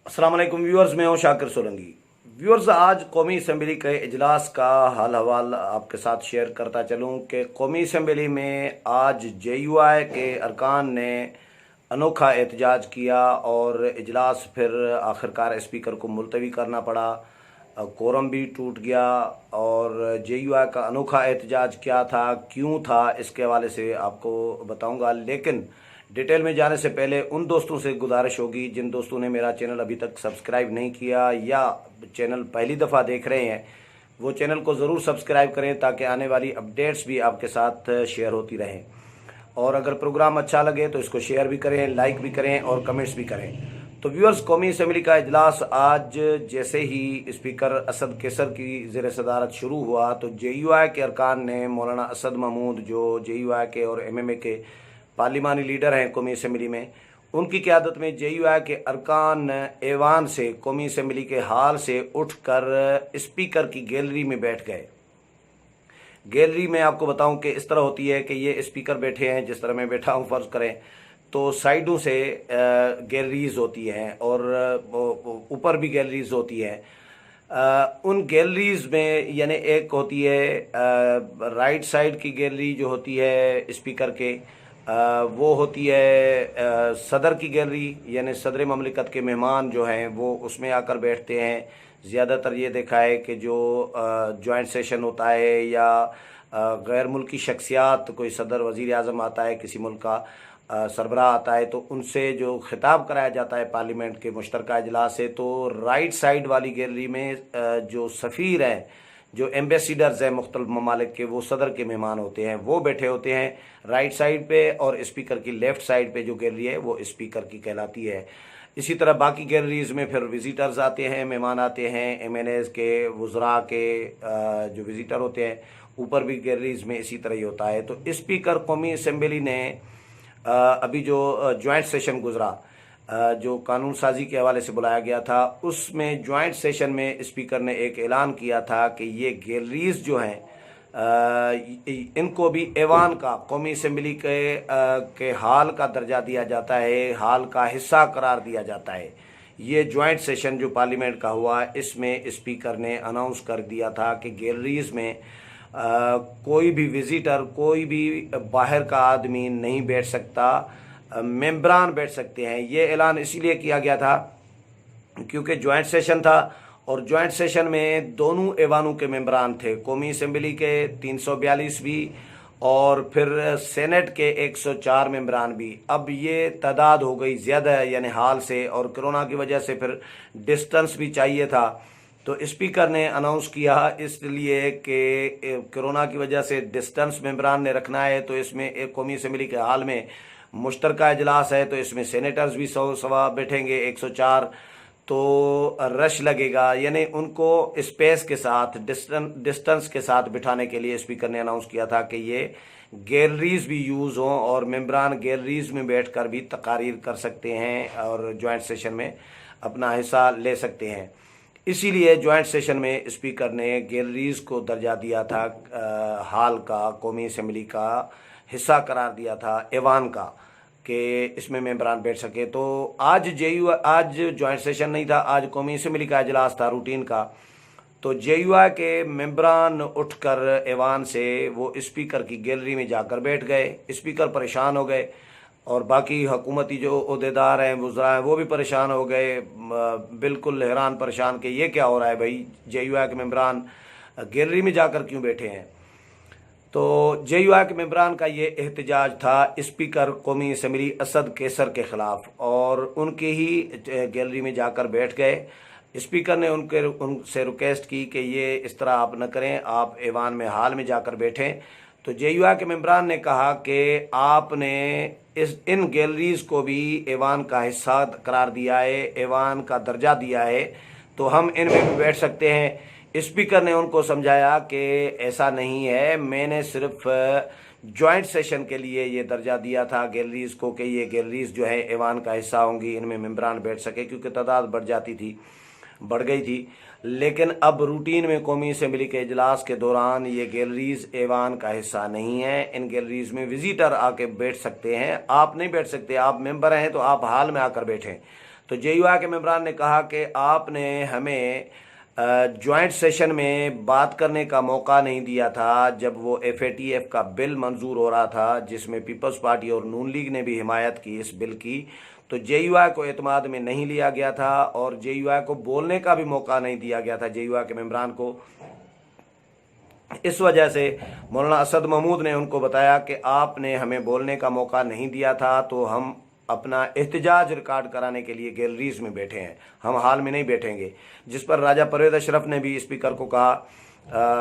अस्सलाम वालेकुम व्यूअर्स, मैं हूं शाकिर सोलंकी। व्यूअर्स, आज कौमी असम्बली के इजलास का हाल हवाल आपके साथ शेयर करता चलूं कि कौमी असम्बली में आज JUI के अरकान ने अनोखा एहतजाज किया और इजलास फिर आखिरकार स्पीकर को मुलतवी करना पड़ा। कोरम भी टूट गया और JUI का अनोखा एहतजाज क्या था, क्यों था, इसके हवाले से आपको बताऊंगा। लेकिन डिटेल में जाने से पहले उन दोस्तों से गुजारिश होगी जिन दोस्तों ने मेरा चैनल अभी तक सब्सक्राइब नहीं किया या चैनल पहली दफ़ा देख रहे हैं, वो चैनल को ज़रूर सब्सक्राइब करें ताकि आने वाली अपडेट्स भी आपके साथ शेयर होती रहें। और अगर प्रोग्राम अच्छा लगे तो इसको शेयर भी करें, लाइक भी करें और कमेंट्स भी करें। तो व्यूअर्स, कौमी असम्बली का इजलास आज जैसे ही स्पीकर असद कैसर की ज़ेर सदारत शुरू हुआ तो JUI के अरकान ने मौलाना असद महमूद, जो JUI के और MMA के पार्लिमानी लीडर हैं कौमी असम्बली में, उनकी क़यादत में JUI के अरकान ऐवान से कौमी असम्बली के हाल से उठकर स्पीकर की गैलरी में बैठ गए। गैलरी में आपको बताऊं कि इस तरह होती है कि ये स्पीकर बैठे हैं, जिस तरह मैं बैठा हूं फ़र्ज़ करें, तो साइडों से गैलरीज होती हैं और ऊपर भी गैलरीज होती हैं। उन गैलरीज में यानी एक होती है राइट साइड की गैलरी जो होती है स्पीकर के, वो होती है सदर की गैलरी, यानी सदर ममलिकत के मेहमान जो हैं वो उसमें आकर बैठते हैं। ज़्यादातर ये देखा है कि जो जॉइंट सेशन होता है या गैर मुल्की शख्सियात, कोई सदर वज़ीर आज़म आता है, किसी मुल्क का सरबराह आता है, तो उनसे जो खिताब कराया जाता है पार्लियामेंट के मुश्तरका इजलास से, तो राइट साइड वाली गैलरी में जो सफ़ीर हैं, जो एम्बेसडर्स हैं मुख्तलिफ ममालिक के, वो सदर के मेहमान होते हैं, वो बैठे होते हैं राइट साइड पे, और स्पीकर की लेफ़्ट साइड पे जो गैलरी है वो स्पीकर की कहलाती है। इसी तरह बाकी गैलरीज़ में फिर विज़िटर्स आते हैं, मेहमान आते हैं, MNAs के, वज़रा के जो विज़िटर होते हैं। ऊपर भी गैलरीज़ में इसी तरह ही होता है। तो स्पीकर कौमी असम्बली ने अभी जो जॉइंट सेशन गुजरा, जो कानून साजी के हवाले से बुलाया गया था, उसमें जॉइंट सेशन में स्पीकर ने एक ऐलान किया था कि ये गैलरीज जो हैं इनको भी ऐवान का, कौमी असम्बली के हाल का दर्जा दिया जाता है, हाल का हिस्सा करार दिया जाता है। ये जॉइंट सेशन जो पार्लियामेंट का हुआ, इसमें स्पीकर ने अनाउंस कर दिया था कि गैलरीज में कोई भी विज़िटर, कोई भी बाहर का आदमी नहीं बैठ सकता, मेंबरान बैठ सकते हैं। ये ऐलान इसीलिए किया गया था क्योंकि जॉइंट सेशन था और जॉइंट सेशन में दोनों ऐवानों के मेंबरान थे, कौमी असम्बली के 342 भी और फिर सेनेट के 104 मेंबरान भी। अब ये तादाद हो गई ज़्यादा, यानी हाल से, और कोरोना की वजह से फिर डिस्टेंस भी चाहिए था। तो स्पीकर ने अनाउंस किया इसलिए कि कोरोना की वजह से डिस्टेंस मेंबरान ने रखना है, तो इसमें एक कौमी असम्बली के हाल में मुश्तरका इजलास है, तो इसमें सेनेटर्स भी 100 सवा बैठेंगे, 104, तो रश लगेगा, यानी उनको स्पेस के साथ, डिस्टेंस के साथ बिठाने के लिए स्पीकर ने अनाउंस किया था कि ये गैलरीज भी यूज़ हों और मेंबरान गैलरीज में बैठकर भी तकारीर कर सकते हैं और जॉइंट सेशन में अपना हिस्सा ले सकते हैं। इसीलिए जॉइंट सेशन में स्पीकर ने गैलरीज को दर्जा दिया था, हाल का, कौमी असम्बली का हिस्सा करार दिया था, ऐवान का, कि इसमें मेंबरान बैठ सके। तो आज आज जॉइंट सेशन नहीं था, आज कौमी असम्बली का इजलास था रूटीन का। तो JUI के मेंबरान उठकर ऐवान से वो स्पीकर की गैलरी में जाकर बैठ गए। स्पीकर परेशान हो गए और बाकी हुकूमती जो ओहदेदार हैं, वज़रा हैं, वो भी परेशान हो गए, बिल्कुल हैरान परेशान कि ये क्या हो रहा है भाई, JUI के मेंबरान गैलरी में जाकर क्यों बैठे हैं। तो JUI के मेंबरान का ये एहतजाज था स्पीकर कौमी असम्बली असद कैसर के ख़िलाफ़, और उनके ही गैलरी में जाकर बैठ गए। स्पीकर ने उनसे रिक्वेस्ट की कि ये इस तरह आप न करें, आप ऐवान में हाल में जाकर बैठें। तो JUI के मेंबरान ने कहा कि आपने इन गैलरीज को भी ऐवान का हिस्सा करार दिया है, ऐवान का दर्जा दिया है, तो हम इनमें भी बैठ सकते हैं। स्पीकर ने उनको समझाया कि ऐसा नहीं है, मैंने सिर्फ जॉइंट सेशन के लिए ये दर्जा दिया था गैलरीज को कि ये गैलरीज जो है ऐवान का हिस्सा होंगी, इनमें मेंबरान बैठ सके, क्योंकि तादाद बढ़ गई थी। लेकिन अब रूटीन में कौमी असम्बली के इजलास के दौरान ये गैलरीज ऐवान का हिस्सा नहीं है। इन गैलरीज में विजिटर आके बैठ सकते हैं, आप नहीं बैठ सकते, आप मेंबर हैं तो आप हाल में आकर बैठें। तो JUI के मेंबरान ने कहा कि आपने हमें जॉइंट सेशन में बात करने का मौका नहीं दिया था जब वो FATF का बिल मंजूर हो रहा था, जिसमें पीपल्स पार्टी और नून लीग ने भी हिमायत की इस बिल की। तो JUI को एतमाद में नहीं लिया गया था और JUI को बोलने का भी मौका नहीं दिया गया था JUI के मेंबरान को। इस वजह से मौलाना असद महमूद ने उनको बताया कि आपने हमें बोलने का मौका नहीं दिया था, तो हम अपना एहतजाज रिकॉर्ड कराने के लिए गैलरीज में बैठे हैं, हम हाल में नहीं बैठेंगे। जिस पर राजा परवेज़ अशरफ ने भी स्पीकर को कहा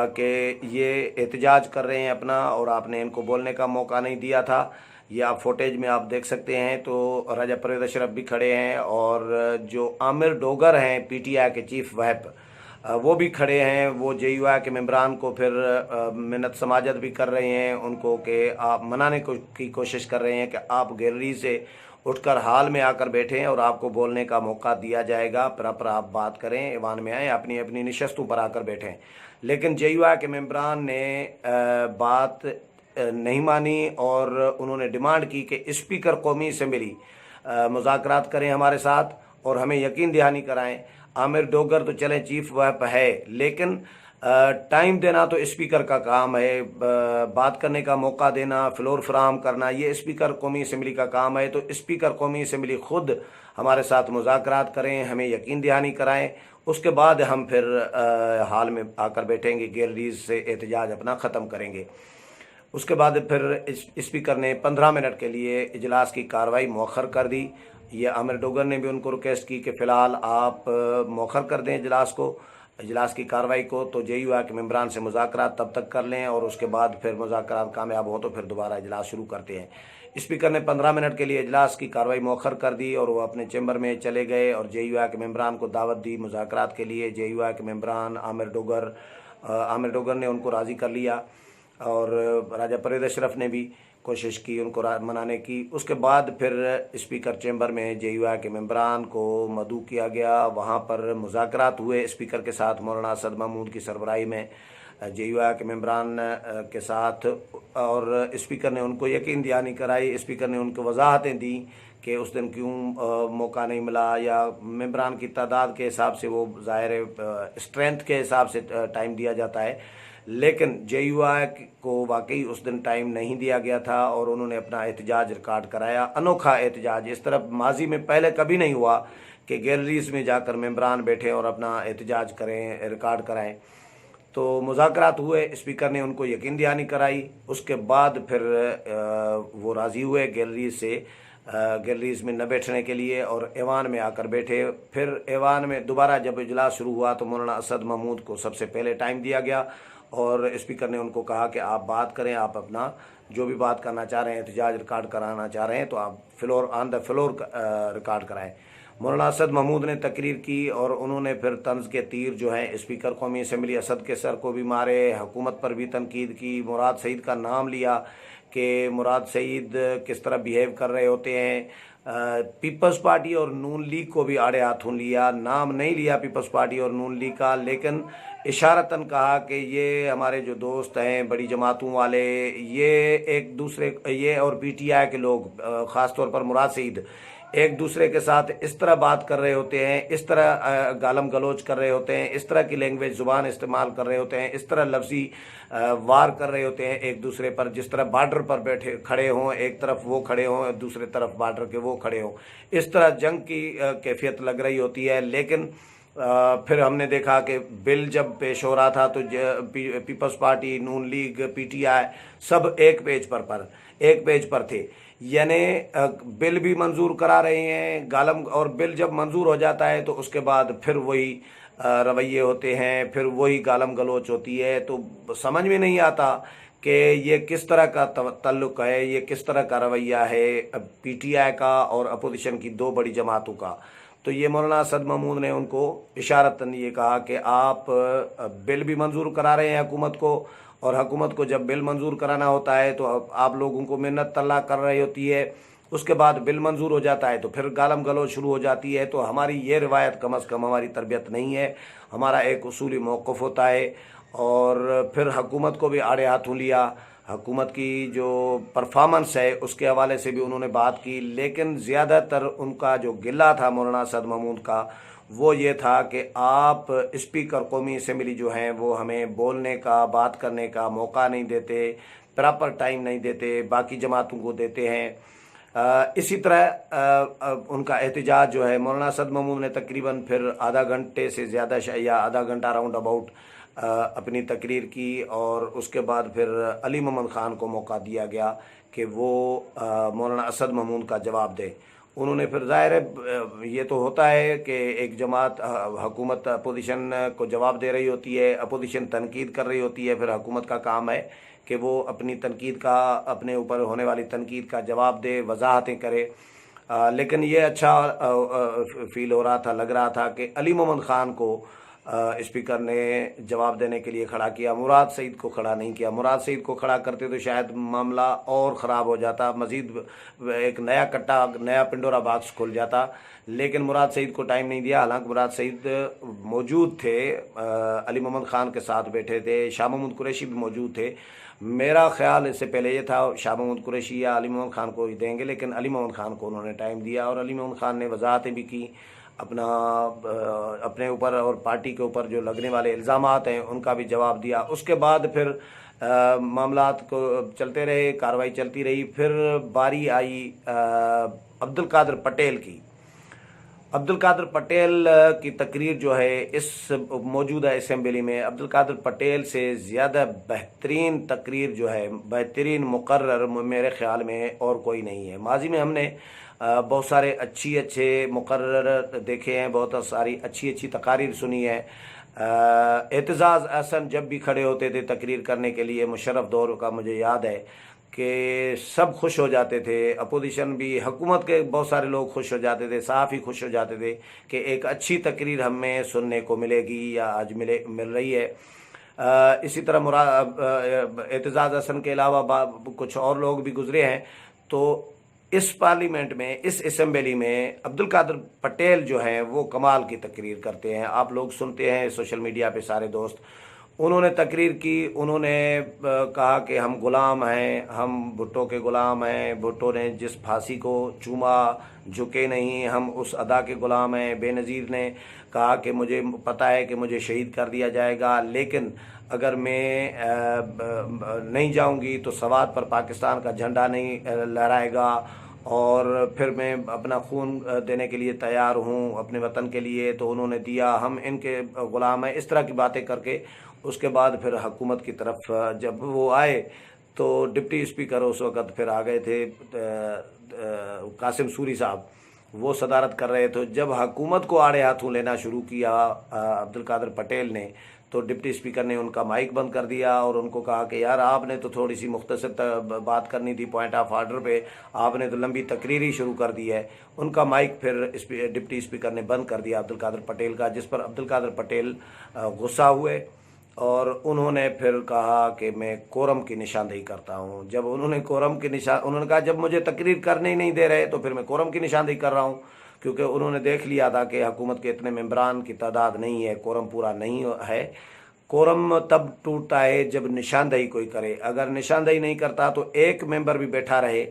कि ये एहतजाज कर रहे हैं अपना और आपने इनको बोलने का मौका नहीं दिया था। ये आप फुटेज में आप देख सकते हैं। तो राजा परवेज़ अशरफ भी खड़े हैं और जो आमिर डोगर हैं PTI के चीफ व्हिप, वो भी खड़े हैं। वो JUI के मेंबरान को फिर मिन्नत समाजत भी कर रहे हैं उनको कि आप मनाने की कोशिश कर रहे हैं कि आप गैलरी से उठकर हाल में आकर बैठें और आपको बोलने का मौका दिया जाएगा, पर आप बात करें, ऐवान में आएँ, अपनी अपनी नशस्तों पर आकर बैठें। लेकिन JUI के मेंबरान ने बात नहीं मानी और उन्होंने डिमांड की कि स्पीकर कौमी असम्बली मुज़ाकरात करें हमारे साथ और हमें यकीन दहानी कराएं। आमिर डोगर तो चले चीफ व्हिप है, लेकिन टाइम देना तो स्पीकर का काम है, बात करने का मौका देना, फ्लोर फराहम करना, ये स्पीकर कौमी असम्बली का काम है। तो स्पीकर कौमी असम्बली खुद हमारे साथ मुज़ाकरात करें, हमें यकीन दहानी कराएं, उसके बाद हम फिर हाल में आकर बैठेंगे, गैलरीज से एहतजाज अपना ख़त्म करेंगे। उसके बाद फिर स्पीकर ने 15 मिनट के लिए इजलास की कार्रवाई मौखर कर दी। ये आमिर डोगर ने भी उनको रिक्वेस्ट की कि फ़िलहाल आप मौखर कर दें इजलास की कार्रवाई को, तो JUI के मेंबरान से मुज़ाकरात तब तक कर लें और उसके बाद फिर मुज़ाकरात कामयाब हो तो फिर दोबारा इजलास शुरू करते हैं। स्पीकर ने 15 मिनट के लिए इजलास की कार्रवाई मौखर कर दी और वो अपने चैम्बर में चले गए और JUI के मेंबरान को दावत दी मुज़ाकरात के लिए। JUI के मेंबरान आमिर डोगर ने उनको राज़ी कर लिया और राजा परवेज़ अशरफ ने भी कोशिश की उनको मनाने की। उसके बाद फिर स्पीकर चैम्बर में JUI के मेंबरान को मदऊ किया गया, वहाँ पर मुज़ाकरात हुए स्पीकर के साथ मौलाना असद महमूद की सरबराही में JUI के मेंबरान के साथ, और स्पीकर ने उनको यकीन दहानी कराई। स्पीकर ने उनको वजाहतें दी कि उस दिन क्यों मौका नहीं मिला, या मेंबरान की तादाद के हिसाब से, वो ज़ाहिर स्ट्रेंथ के हिसाब से टाइम दिया जाता है, लेकिन JUI को वाकई उस दिन टाइम नहीं दिया गया था और उन्होंने अपना एहतजाज रिकॉर्ड कराया, अनोखा एहतजाज। इस तरह माजी में पहले कभी नहीं हुआ कि गैलरीज में जाकर मेंबरान बैठे और अपना एहतजाज करें, रिकॉर्ड कराएं। तो मुज़ाकरात हुए, स्पीकर ने उनको यकीन दहानी कराई। उसके बाद फिर वो राज़ी हुए गैलरीज में न बैठने के लिए और ऐवान में आकर बैठे। फिर ऐवान में दोबारा जब इजलास शुरू हुआ तो मौलाना असद महमूद को सबसे पहले टाइम दिया गया और स्पीकर ने उनको कहा कि आप बात करें, आप अपना जो भी बात करना चाह रहे हैं, एहतजाज रिकॉर्ड कराना चाह रहे हैं, तो आप ऑन द फ्लोर रिकॉर्ड कराएं। मौलाना असद महमूद ने तकरीर की और उन्होंने फिर तंज के तीर जो हैं स्पीकर कौमी असम्बली असद के सर को भी मारे, हुकूमत पर भी तनकीद की, मुराद सईद का नाम लिया कि मुराद सईद किस तरह बिहेव कर रहे होते हैं। पीपल्स पार्टी और नून लीग को भी आड़े हाथों लिया, नाम नहीं लिया पीपल्स पार्टी और नून लीग का, लेकिन इशारतन कहा कि ये हमारे जो दोस्त हैं बड़ी जमातों वाले, ये एक दूसरे, ये और PTI के लोग, ख़ास तौर पर मुराद सईद, एक दूसरे के साथ इस तरह बात कर रहे होते हैं, इस तरह गालम गलोच कर रहे होते हैं, इस तरह की लैंग्वेज ज़ुबान इस्तेमाल कर रहे होते हैं, इस तरह लफ्ज़ी वार कर रहे होते हैं एक दूसरे पर, जिस तरह बॉर्डर पर बैठे खड़े हों, एक तरफ वो खड़े हों, दूसरी तरफ बॉर्डर के वो खड़े हों, इस तरह जंग की कैफियत लग रही होती है। लेकिन फिर हमने देखा कि बिल जब पेश हो रहा था तो पीपल्स पार्टी, नून लीग, PTI सब एक पेज पर थे, यानी बिल भी मंजूर करा रहे हैं गालम, और बिल जब मंजूर हो जाता है तो उसके बाद फिर वही रवैये होते हैं, फिर वही गालम गलोच होती है। तो समझ में नहीं आता कि ये किस तरह का तल्लुक़ है, ये किस तरह का रवैया है PTI का और अपोजिशन की दो बड़ी जमातों का। तो ये मौलाना असद महमूद ने उनको इशारतन ये कहा कि आप बिल भी मंजूर करा रहे हैं हुकूमत को, और हुकूमत को जब बिल मंजूर कराना होता है तो आप लोगों को मिन्नत तल्ला कर रही होती है, उसके बाद बिल मंजूर हो जाता है तो फिर गालम गलोच शुरू हो जाती है। तो हमारी ये रिवायत कम अज़ कम हमारी तरबियत नहीं है, हमारा एक उसूली मौक़िफ़ होता है। और फिर हुकूमत को भी आड़े हाथों लिया, حکومت کی جو پرفارمنس ہے اس کے حوالے سے بھی انہوں نے بات کی، لیکن زیادہ تر ان کا جو گلہ تھا مولانا اسد محمود کا وہ یہ تھا کہ آپ اسپیکر قومی اسمبلی جو ہیں وہ ہمیں بولنے کا، بات کرنے کا موقع نہیں دیتے، پراپر ٹائم نہیں دیتے، باقی جماعتوں کو دیتے ہیں۔ اسی طرح ان کا احتجاج جو ہے مولانا اسد محمود نے تقریباً پھر آدھا گھنٹے سے زیادہ یا آدھا گھنٹہ راؤنڈ اباؤٹ اپنی تقریر کی، اور اس کے بعد پھر علی محمد خان کو موقع دیا گیا کہ وہ مولانا اسد محمود کا جواب دے۔ انہوں نے پھر ظاہر ہے یہ تو ہوتا ہے کہ ایک جماعت حکومت اپوزیشن کو جواب دے رہی ہوتی ہے، اپوزیشن تنقید کر رہی ہوتی ہے، پھر حکومت کا کام ہے کہ وہ اپنی تنقید کا، اپنے اوپر ہونے والی تنقید کا جواب دے، وضاحتیں کرے۔ لیکن یہ اچھا فیل ہو رہا تھا، لگ رہا تھا کہ علی محمد خان کو اسپیکر نے جواب دینے کے لیے کھڑا کیا، مراد سعید کو کھڑا نہیں کیا۔ مراد سعید کو کھڑا کرتے تو شاید معاملہ اور خراب ہو جاتا، مزید ایک نیا کٹا، نیا پنڈورا باکس کھل جاتا، لیکن مراد سعید کو ٹائم نہیں دیا۔ حالانکہ مراد سعید موجود تھے، علی محمد خان کے ساتھ بیٹھے تھے، شاہ محمود قریشی بھی موجود تھے۔ میرا خیال اس سے پہلے یہ تھا شاہ محمود قریشی یا علی محمد خان کو ہی دیں گے، لیکن علی محمد خان کو انہوں نے ٹائم دیا، اور علی محمد خان نے وضاحتیں بھی کی، اپنے اوپر اور پارٹی کے اوپر جو لگنے والے الزامات ہیں ان کا بھی جواب دیا۔ اس کے بعد پھر معاملات کو چلتے رہے، کارروائی چلتی رہی۔ پھر باری آئی عبد القادر پٹیل کی۔ عبد القادر پٹیل کی تقریر جو ہے اس موجودہ اسمبلی میں عبد القادر پٹیل سے زیادہ بہترین تقریر جو ہے، بہترین مقرر میرے خیال میں اور کوئی نہیں ہے۔ ماضی میں ہم نے بہت سارے اچھے مقرر دیکھے ہیں، بہت ساری اچھی تقاریر سنی ہے۔ اعتزاز احسن جب بھی کھڑے ہوتے تھے تقریر کرنے کے لیے، مشرف دور کا مجھے یاد ہے کہ سب خوش ہو جاتے تھے، اپوزیشن بھی، حکومت کے بہت سارے لوگ خوش ہو جاتے تھے، صحافی خوش ہو جاتے تھے کہ ایک اچھی تقریر ہمیں سننے کو ملے گی یا آج مل رہی ہے۔ اسی طرح اعتزاز احسن کے علاوہ کچھ اور لوگ بھی گزرے ہیں۔ تو اس پارلیمنٹ میں، اس اسمبلی میں عبد القادر پٹیل جو ہیں وہ کمال کی تقریر کرتے ہیں۔ آپ لوگ سنتے ہیں سوشل میڈیا پہ، سارے دوست، انہوں نے تقریر کی، انہوں نے کہا کہ ہم غلام ہیں، ہم بھٹو کے غلام ہیں، بھٹو نے جس پھانسی کو چوما جھکے نہیں، ہم اس ادا کے غلام ہیں۔ بے نظیر نے کہا کہ مجھے پتہ ہے کہ مجھے شہید کر دیا جائے گا، لیکن اگر میں نہیں جاؤں گی تو سوات پر پاکستان کا جھنڈا نہیں لہرائے گا، اور پھر میں اپنا خون دینے کے لیے تیار ہوں اپنے وطن کے لیے، تو انہوں نے دیا، ہم ان کے غلام ہیں، اس طرح کی باتیں کر کے۔ اس کے بعد پھر حکومت کی طرف جب وہ آئے تو ڈپٹی اسپیکر اس وقت پھر آ گئے تھے، قاسم سوری صاحب، وہ صدارت کر رہے تھے۔ جب حکومت کو آڑے ہاتھوں لینا شروع کیا عبد القادر پٹیل نے، تو ڈپٹی اسپیکر نے ان کا مائک بند کر دیا اور ان کو کہا کہ یار آپ نے تو تھوڑی سی مختصر بات کرنی تھی پوائنٹ آف آرڈر پہ، آپ نے تو لمبی تقریر ہی شروع کر دی ہے۔ ان کا مائک پھر ڈپٹی اسپیکر نے بند کر دیا عبد القادر پٹیل کا، جس پر عبد القادر پٹیل غصہ ہوئے، اور انہوں نے پھر کہا کہ میں کورم کی نشاندہی کرتا ہوں۔ جب انہوں نے انہوں نے کہا جب مجھے تقریر کرنے ہی نہیں دے رہے تو پھر میں کورم کی نشاندہی کر رہا ہوں، کیونکہ انہوں نے دیکھ لیا تھا کہ حکومت کے اتنے ممبران کی تعداد نہیں ہے، کورم پورا نہیں ہے۔ کورم تب ٹوٹتا ہے جب نشاندہی کوئی کرے، اگر نشاندہی نہیں کرتا تو ایک ممبر بھی بیٹھا رہے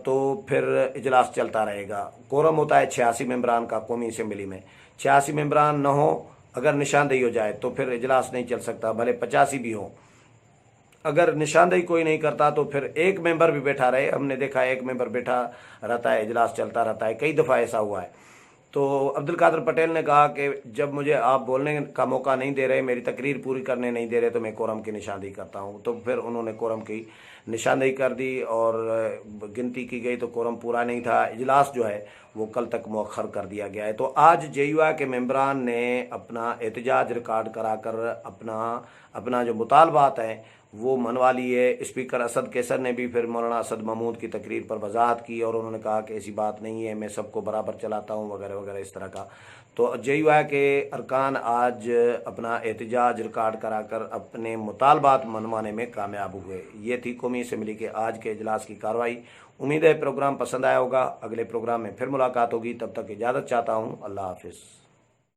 تو پھر اجلاس چلتا رہے گا۔ کورم ہوتا ہے 86 ممبران کا قومی اسمبلی میں، 86 ممبران نہ ہو، اگر نشاندہی ہو جائے تو پھر اجلاس نہیں چل سکتا، بھلے 85 بھی ہوں۔ اگر نشاندہی کوئی نہیں کرتا تو پھر ایک ممبر بھی بیٹھا رہے، ہم نے دیکھا ایک ممبر بیٹھا رہتا ہے، اجلاس چلتا رہتا ہے، کئی دفعہ ایسا ہوا ہے۔ تو عبد القادر پٹیل نے کہا کہ جب مجھے آپ بولنے کا موقع نہیں دے رہے، میری تقریر پوری کرنے نہیں دے رہے، تو میں کورم کی نشاندہی کرتا ہوں۔ تو پھر انہوں نے کورم کی نشاندہی کر دی اور گنتی کی گئی تو کورم پورا نہیں تھا، اجلاس جو ہے وہ کل تک مؤخر کر دیا گیا ہے۔ تو آج جے یو آئی کے ممبران نے اپنا احتجاج ریکارڈ کرا کر اپنا جو مطالبات ہیں وہ منوا لیے۔ اسپیکر اسد کیسر نے بھی پھر مولانا اسد محمود کی تقریر پر وضاحت کی، اور انہوں نے کہا کہ ایسی بات نہیں ہے، میں سب کو برابر چلاتا ہوں وغیرہ وغیرہ اس طرح کا۔ تو جے یو آئی کے ارکان آج اپنا احتجاج ریکارڈ کرا کر اپنے مطالبات منوانے میں کامیاب ہوئے۔ یہ تھی قومی اسمبلی کے آج کے اجلاس کی کارروائی۔ امید ہے پروگرام پسند آیا ہوگا، اگلے پروگرام میں پھر ملاقات ہوگی، تب تک اجازت چاہتا ہوں، اللہ حافظ۔